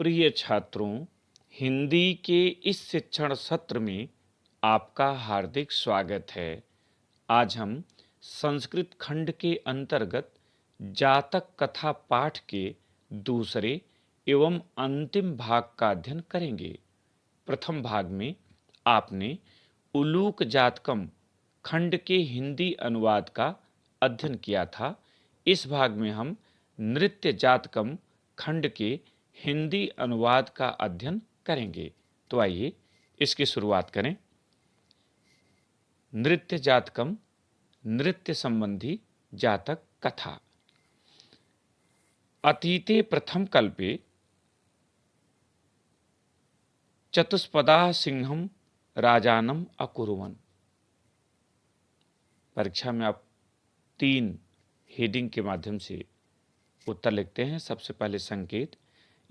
प्रिय छात्रों, हिंदी के इस शिक्षण सत्र में आपका हार्दिक स्वागत है। आज हम संस्कृत खंड के अंतर्गत जातक कथा पाठ के दूसरे एवं अंतिम भाग का अध्ययन करेंगे। प्रथम भाग में आपने उलूक जातकम खंड के हिंदी अनुवाद का अध्ययन किया था। इस भाग में हम नृत्य जातकम खंड के हिंदी अनुवाद का अध्ययन करेंगे। तो आइए इसकी शुरुआत करें। नृत्य जातकम, नृत्य संबंधी जातक कथा। अतीते प्रथम कल्पे चतुष्पदा सिंहम राजानम अकुर्वन्। परीक्षा में आप 3 हेडिंग के माध्यम से उत्तर लिखते हैं। सबसे पहले संकेत,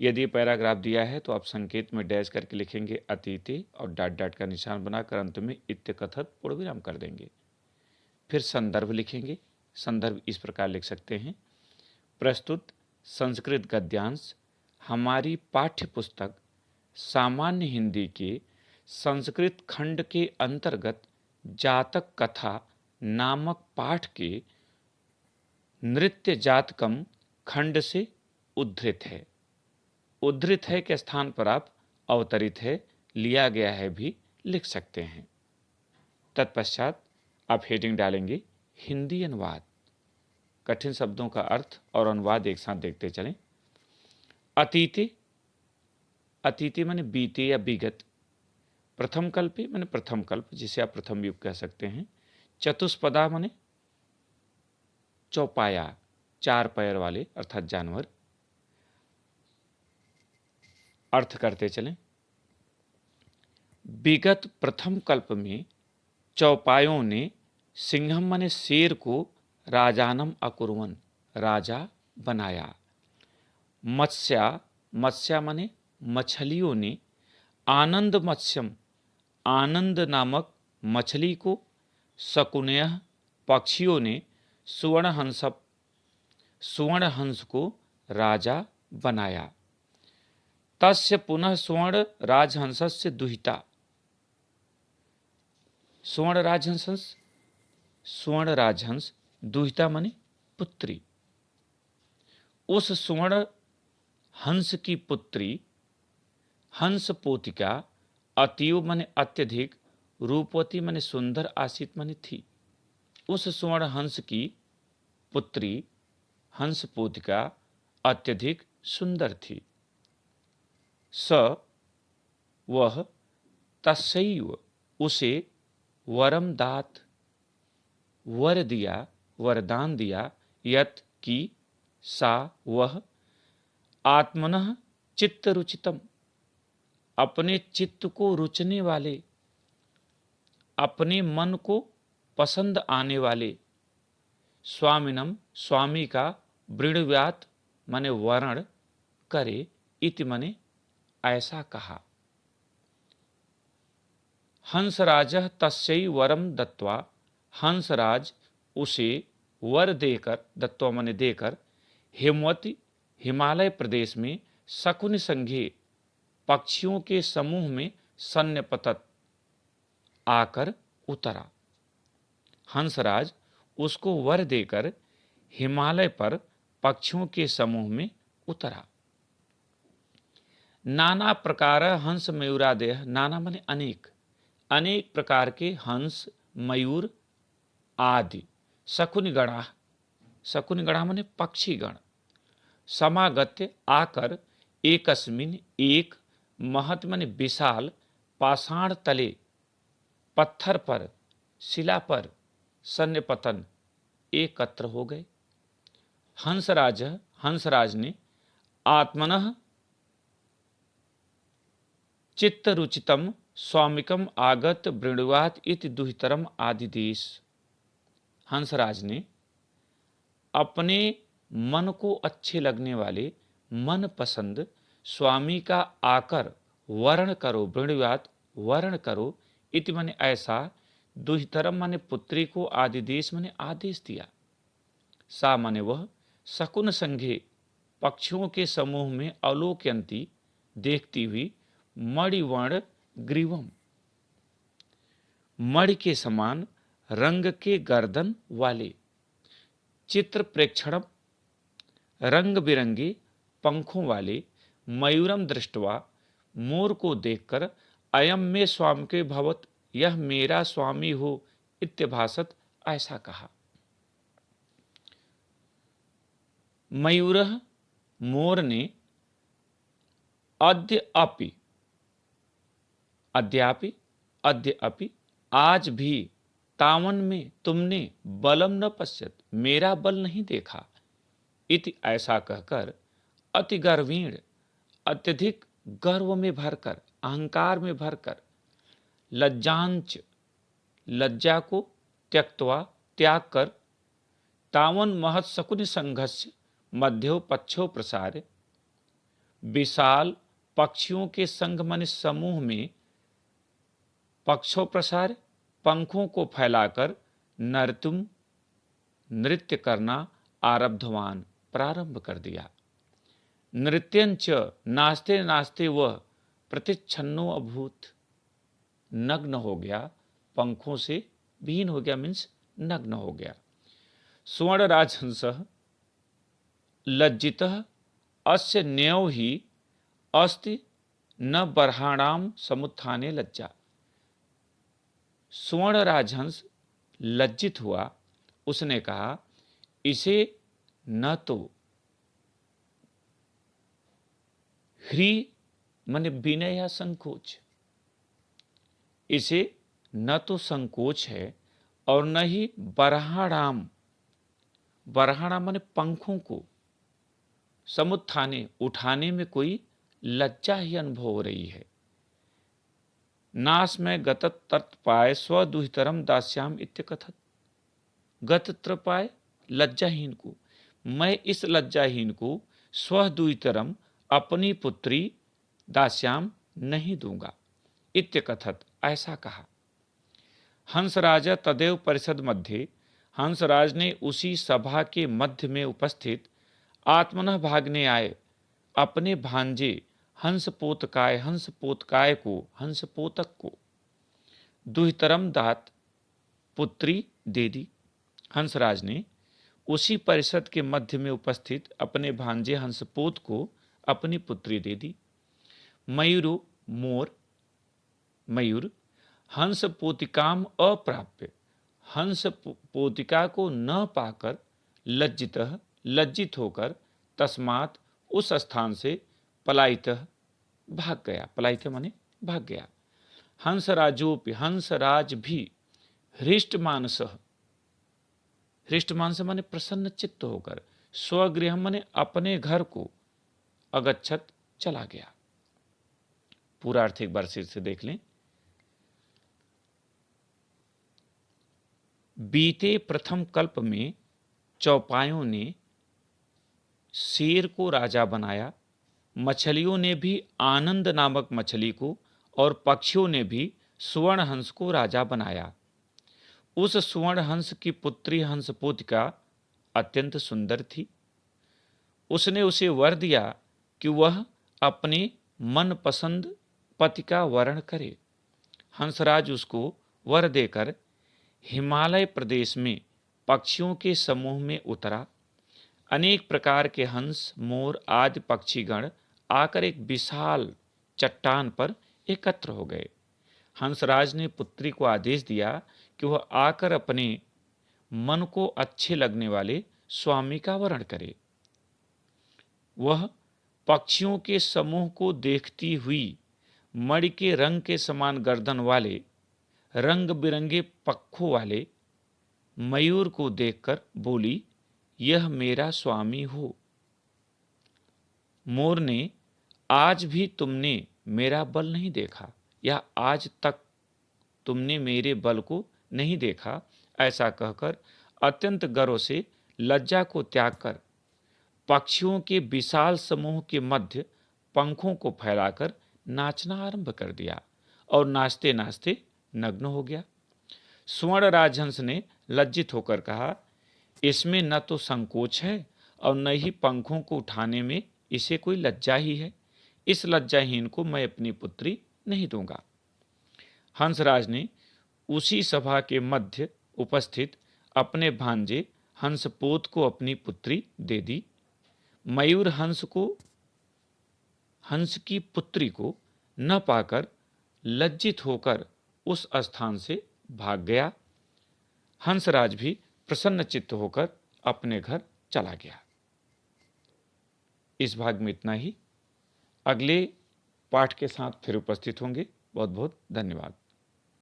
यदि पैराग्राफ दिया है तो आप संकेत में डैश करके लिखेंगे अतीते और डॉट डॉट का निशान बनाकर अंत में इत्यकथत पूर्णविराम कर देंगे। फिर संदर्भ लिखेंगे। संदर्भ इस प्रकार लिख सकते हैं, प्रस्तुत संस्कृत गद्यांश हमारी पाठ्य पुस्तक सामान्य हिंदी के संस्कृत खंड के अंतर्गत जातक कथा नामक पाठ के नृत्य जातकम खंड से उद्धृत है। उद्धृत है के स्थान पर आप अवतरित है, लिया गया है भी लिख सकते हैं। तत्पश्चात आप हेडिंग डालेंगे हिंदी अनुवाद। कठिन शब्दों का अर्थ और अनुवाद एक साथ देखते चलें। अतीते, अतीते माने बीते या विगत। प्रथम कल्पे माने प्रथम कल्प, जिसे आप प्रथम युग कह सकते हैं। चतुष्पदा माने चौपाया, 4 पैर वाले अर्थात जानवर। अर्थ करते चलें। विगत प्रथम कल्प में चौपायों ने सिंहम माने शेर को राजानम अकुर्वन्, राजा बनाया। मत्स्या, मत्स्या माने मछलियों ने आनंद मत्स्यम, आनंद नामक मछली को, शकुनयः पक्षियों ने सुवर्णहंस, सुवर्णहंस को राजा बनाया। तस्य पुनः सुवर्ण राजहंसस्य दुहिता। सुवर्ण राजहंस, सुवर्ण राजहंस, दुहिता माने पुत्री। उस सुवर्ण हंस की पुत्री हंस पोतिका अतीव माने अत्यधिक, रूपवती माने सुंदर, आसित माने थी। उस सुवर्ण हंस की पुत्री हंस पोतिका अत्यधिक सुंदर थी। स, वह, तस्यैव, उसे, वरम दात, वर दिया, वरदान दिया, यत की, सा, वह, आत्मनः चित्त रुचितम, अपने चित्त को रुचने वाले, अपने मन को पसंद आने वाले, स्वामिनम, स्वामी का, वृणव्यात माने वर्ण करे, इति माने ऐसा कहा। हंसराजः तस्यै वरम दत्वा, हंसराज उसे वर देकर, दत्वा माने देकर, हेमवती, हिमालय प्रदेश में, शकुनि संघे, पक्षियों के समूह में, सन्निपतत, आकर उतरा। हंसराज उसको वर देकर हिमालय पर पक्षियों के समूह में उतरा। नाना प्रकार हंस मयूरादय, नाना माने अनेक, अनेक प्रकार के हंस, मयूर आदि, शकुनिगणा, शकुनिगणा माने पक्षीगण, समागत्य आकर, एकस्मिन एक, महत माने विशाल, पाषाण तले, पत्थर पर, शिला पर, सन्निपतन, एकत्र हो गए। हंसराज, हंसराज ने, आत्मनः चित्त रुचितम स्वामिकम आगत वृणवात इति दुहितरम आदिदेश। हंसराज ने अपने मन को अच्छे लगने वाले, मन पसंद स्वामी का आकर वर्ण करो, वृणवात वर्ण करो, इति माने ऐसा, दुहितरम माने पुत्री को, आदिदेश माने आदेश दिया। सा माने वह, शकुन संघे पक्षियों के समूह में, अवलोकयंती देखती हुई मणिवर्ण ग्रीवम, मणि के समान रंग के गर्दन वाले, चित्र प्रेक्षणम, रंग बिरंगे पंखों वाले, मयूरम दृष्टवा, मोर को देखकर, अयम में स्वामी के भवत, यह मेरा स्वामी हो इत्यभासत, ऐसा कहा। मयूरः, मोर ने, अद्यापि, अद्यापि, अद्यापि, आज भी, तावन में, तुमने, बलम न पश्यत, मेरा बल नहीं देखा, इति ऐसा कहकर, अति गर्वीण, अत्यधिक गर्व में भरकर, अहंकार में भरकर, लज्जांच, लज्जा को, त्यक्तवा, त्याग कर, तावन महत शकुनि संघस्य मध्यो पक्षो प्रसार, विशाल पक्षियों के संघ मन समूह में पक्षों प्रसार, पंखों को फैलाकर, नर्तुम, नृत्य करना, आरब्धवान, प्रारंभ कर दिया। नृत्यंच, नाचते नाचते वह प्रतिच्छन्नो अभूत, नग्न हो गया, पंखों से विहीन हो गया, मीन्स नग्न हो गया। स्वर्ण राजहंस लज्जितः अस्य न्यौ ही अस्ति न बर्हाणाम समुत्थाने लज्जा। स्वर्ण राजहंस लज्जित हुआ, उसने कहा, इसे न तो ह्री माने विनय या संकोच, इसे न तो संकोच है और न ही बरहाणाम, बरहाणाम माने पंखों को, समुत्थाने, उठाने में कोई लज्जा ही अनुभव हो रही है। नाश में गतत तत् पाए स्वदुहितरम दास्याम इत्यकथत, गत त्रपाए, लज्जाहीन को, मैं इस लज्जाहीन को स्वदुहितरम, अपनी पुत्री, दास्याम, नहीं दूंगा, इत्यकथत, ऐसा कहा। हंसराजा तदेव परिषद मध्य, हंसराज ने उसी सभा के मध्य में उपस्थित आत्मनः भागने आए अपने भांजे हंसपोतकाय को, हंसपोतक को, दुहितरम दात, पुत्री दे दी। हंसराज ने उसी परिषद के मध्य में उपस्थित अपने भांजे हंसपोत को अपनी पुत्री दे दी। मयूरो, मोर, मयूर, हंस पोतिकाम अप्राप्य, हंस पोतिका को न पाकर, लज्जितः, लज्जित होकर, तस्मात्, उस स्थान से, पलायितः, भाग गया, पलायित माने भाग गया। हंसराजोपि, हंसराज भी, हृष्ट मानसः, हृष्ट मानस माने प्रसन्न चित्त होकर, स्वगृह माने अपने घर को, अगच्छत, चला गया। पूरा अर्थ एक बार से देख लें। बीते प्रथम कल्प में चौपायों ने शेर को राजा बनाया, मछलियों ने भी आनंद नामक मछली को और पक्षियों ने भी स्वर्ण हंस को राजा बनाया। उस स्वर्ण हंस की पुत्री हंसपोतिका अत्यंत सुंदर थी। उसने उसे वर दिया कि वह अपने मनपसंद पति का वर्ण करे। हंसराज उसको वर देकर हिमालय प्रदेश में पक्षियों के समूह में उतरा। अनेक प्रकार के हंस, मोर आदि पक्षीगण आकर एक विशाल चट्टान पर एकत्र हो गए। हंसराज ने पुत्री को आदेश दिया कि वह आकर अपने मन को अच्छे लगने वाले स्वामी का वर्ण करे। वह पक्षियों के समूह को देखती हुई मणि के रंग के समान गर्दन वाले, रंग बिरंगे पंखों वाले मयूर को देखकर बोली, यह मेरा स्वामी हो। मोर ने, आज भी तुमने मेरा बल नहीं देखा, या आज तक तुमने मेरे बल को नहीं देखा, ऐसा कहकर अत्यंत गर्व से लज्जा को त्याग कर पक्षियों के विशाल समूह के मध्य पंखों को फैलाकर नाचना आरंभ कर दिया और नाचते नाचते नग्न हो गया। स्वर्ण राजहंस ने लज्जित होकर कहा, इसमें न तो संकोच है और न ही पंखों को उठाने में इसे कोई लज्जा ही है, इस लज्जाहीन को मैं अपनी पुत्री नहीं दूंगा। हंसराज ने उसी सभा के मध्य उपस्थित अपने भांजे हंसपोत को अपनी पुत्री दे दी। मयूर हंस की पुत्री को न पाकर लज्जित होकर उस स्थान से भाग गया। हंसराज भी प्रसन्न चित्त होकर अपने घर चला गया। इस भाग में इतना ही। अगले पाठ के साथ फिर उपस्थित होंगे। बहुत बहुत धन्यवाद।